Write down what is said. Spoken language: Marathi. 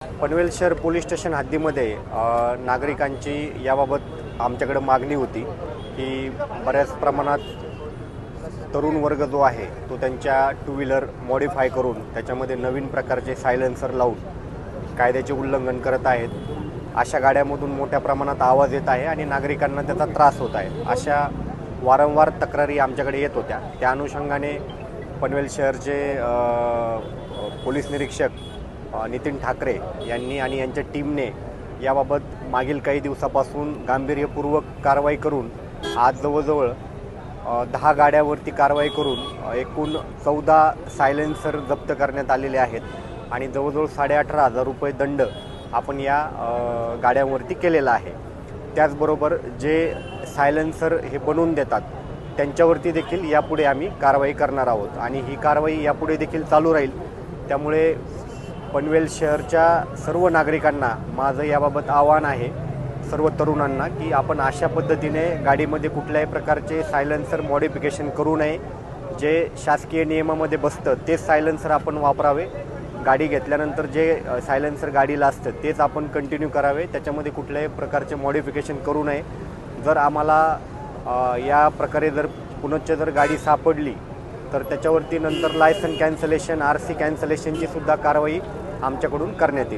पनवेल शहर पोलीस स्टेशन हद्दीमध्ये नागरिकांची याबाबत आमच्याकडे मागणी होती की बऱ्याच प्रमाणात तरुण वर्ग जो आहे तो त्यांच्या टू व्हीलर मॉडिफाय करून त्याच्यामध्ये नवीन प्रकारचे सायलेन्सर लावून कायद्याचे उल्लंघन करत आहेत. अशा गाड्यांमधून मोठ्या प्रमाणात आवाज येत आहे आणि नागरिकांना त्याचा त्रास होत आहे. अशा वारंवार तक्रारी आमच्याकडे येत होत्या. त्या अनुषंगाने पनवेल शहरचे पोलीस निरीक्षक नितीन ठाकरे यांनी आणि यांच्या टीमने याबाबत मागील काही दिवसापासून गांभीर्यपूर्वक कारवाई करून आज जवळजवळ 10 गाड्यावरती कारवाई करून एकूण 14 सायलेन्सर जप्त करण्यात आलेले आहेत आणि जवळजवळ 18,500 रुपये दंड आपण या गाड्यांवरती केलेला आहे. त्याचबरोबर जे सायलेन्सर हे बनवून देतात त्यांच्यावरती देखील यापुढे आम्ही कारवाई करणार आहोत आणि ही कारवाई यापुढे देखील चालू राहील. त्यामुळे पनवेल शहरच्या सर्व नागरिकांना माझं याबाबत आव्हान आहे, सर्व तरुणांना, की आपण अशा पद्धतीने गाडीमध्ये कुठल्याही प्रकारचे सायलेन्सर मॉडिफिकेशन करू नये. जे शासकीय नियमामध्ये बसतं तेच सायलेन्सर आपण वापरावे. गाडी घेतल्यानंतर जे सायलेन्सर गाडीला असतं तेच आपण कंटिन्यू करावे. त्याच्यामध्ये कुठल्याही प्रकारचे मॉडिफिकेशन करू नये. जर आम्हाला या प्रकारे जर पुनश्च जर गाडी सापडली तर त्याच्यावरती नंतर लायसन कॅन्सलेशन, RC कॅन्सलेशनची सुद्धा कारवाई आमच्याकडून करण्यात येईल.